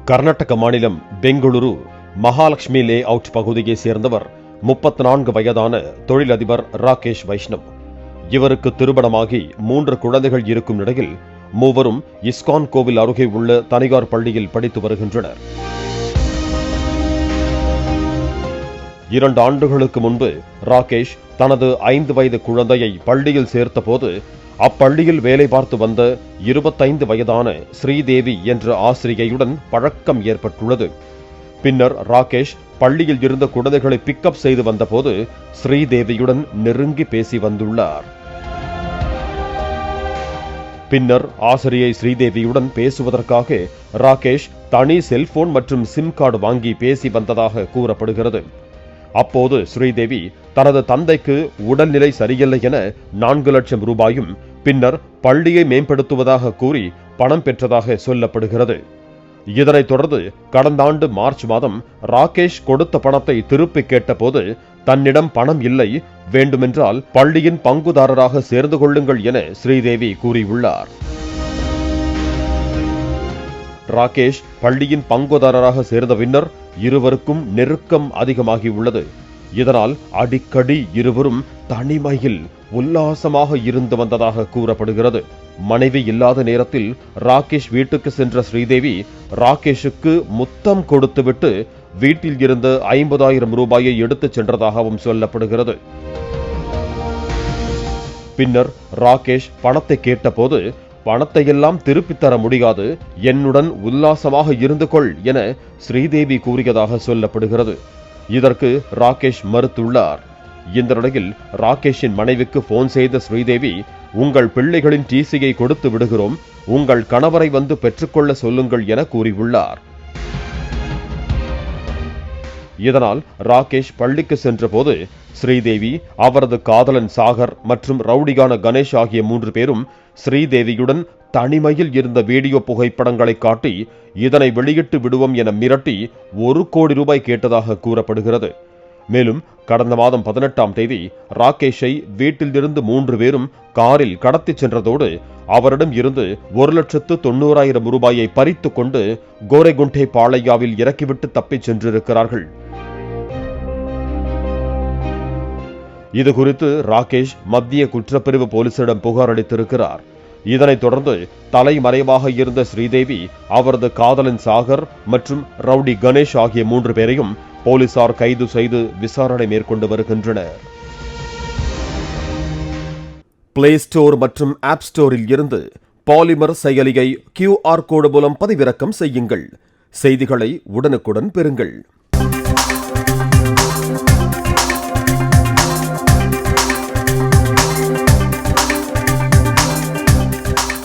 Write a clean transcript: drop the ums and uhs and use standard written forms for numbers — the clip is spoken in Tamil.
கர்நாடக மாநிலம் பெங்களூரு மகாலட்சுமி லே அவுட் பகுதியை சேர்ந்தவர் 34 வயதான தொழிலதிபர் ராகேஷ் வைஷ்ணவ். இவருக்கு திருமணமாகி 3 குழந்தைகள் இருக்கும் நிலையில் மூவரும் இஸ்கான் கோவில் அருகே உள்ள தனியார் பள்ளியில் படித்து வருகின்றனர். 2 ஆண்டுகளுக்கு முன்பு ராகேஷ் தனது 5 வயது குழந்தையை பள்ளியில் சேர்த்தபோது அப்பள்ளியில் வேலை பார்த்து வந்த 25 வயதான ஸ்ரீதேவி என்ற ஆசிரியையுடன் பழக்கம் ஏற்பட்டுள்ளது. பின்னர் ராகேஷ் பள்ளியில் இருந்த குழந்தைகளை பிக்கப் செய்து வந்தபோது ஸ்ரீதேவியுடன் நெருங்கி பேசி வந்துள்ளார். பின்னர் ஆசிரியை ஸ்ரீதேவியுடன் பேசுவதற்காக ராகேஷ் தனி செல்போன் மற்றும் சிம் கார்டு வாங்கி பேசி வந்ததாக கூறப்படுகிறது. அப்போது ஸ்ரீதேவி தனது தந்தைக்கு உடல்நிலை சரியில்லை என 4 லட்சம் ரூபாயும் பின்னர் பள்ளியை மேம்படுத்துவதாக கூறி பணம் பெற்றதாக சொல்லப்படுகிறது. இதனைத் தொடர்ந்து கடந்த ஆண்டு மார்ச் மாதம் ராகேஷ் கொடுத்த பணத்தை திருப்பி கேட்டபோது தன்னிடம் பணம் இல்லை, வேண்டுமென்றால் பள்ளியின் பங்குதாரராக சேர்ந்து கொள்ளுங்கள் என ஸ்ரீதேவி கூறியுள்ளார். ராகேஷ் பள்ளியின் பங்குதாரராக சேர்ந்த பின்னர் இருவருக்கும் நெருக்கம் அதிகமாகியுள்ளது. இதனால் அடிக்கடி இருவரும் தனிமையில் உல்லாசமாக இருந்து வந்ததாக கூறப்படுகிறது. மனைவி இல்லாத நேரத்தில் ராகேஷ் வீட்டுக்கு சென்ற ஸ்ரீதேவி ராகேஷுக்கு முத்தம் கொடுத்துவிட்டு வீட்டில் இருந்த 50,000 ரூபாயை எடுத்துச் சென்றதாகவும் சொல்லப்படுகிறது. பின்னர் ராகேஷ் பணத்தை கேட்டபோது பணத்தை எல்லாம் திருப்பித் தர முடியாது, என்னுடன் உல்லாசமாக இருந்து கொள் என ஸ்ரீதேவி கூறியதாக சொல்லப்படுகிறது. இதற்கு ராகேஷ் மறுத்துள்ளார். இந்த நிலையில் ராகேஷின் மனைவிக்கு போன் செய்த ஸ்ரீதேவி, உங்கள் பிள்ளைகளின் டிசியை கொடுத்து விடுகிறோம், உங்கள் கணவரை வந்து பெற்றுக்கொள்ள சொல்லுங்கள் என கூறியுள்ளார். இதனால் ராகேஷ் பள்ளிக்கு சென்றபோது ஸ்ரீதேவி, அவரது காதலன் சாகர் மற்றும் ரவுடியான கணேஷ் ஆகிய 3 பேரும் ஸ்ரீதேவியுடன் தனிமையில் இருந்த வீடியோ புகைப்படங்களை காட்டி இதனை வெளியிட்டு விடுவோம் என மிரட்டி 1 கோடி ரூபாய் கேட்டதாக கூறப்படுகிறது. மேலும் கடந்த மாதம் 18ஆம் தேதி ராகேஷை வீட்டிலிருந்து 3 பேரும் காரில் கடத்திச் சென்றதோடு அவரிடம் இருந்து 1,90,000 ரூபாயை பறித்துக் கொண்டு கோரெகுண்டே பாளையாவில் இறக்கிவிட்டு தப்பிச் சென்றிருக்கிறார்கள். இதுகுறித்து ராகேஷ் மத்திய குற்றப்பிரிவு போலீசிடம் புகார் அளித்திருக்கிறார். இதனைத் தொடர்ந்து தலைமறைவாக இருந்த ஸ்ரீதேவி, அவரது காதலன் சாகர் மற்றும் ரவுடி கணேஷ் ஆகிய 3 பேரையும் போலீசார் கைது செய்து விசாரணை மேற்கொண்டு வருகின்றனர். பிளே ஸ்டோர் மற்றும் ஆப் ஸ்டோரில் இருந்து பாலிமர் செயலியை QR கோடு மூலம் பதிவிறக்கம் செய்யுங்கள். செய்திகளை உடனுக்குடன் பெறுங்கள்.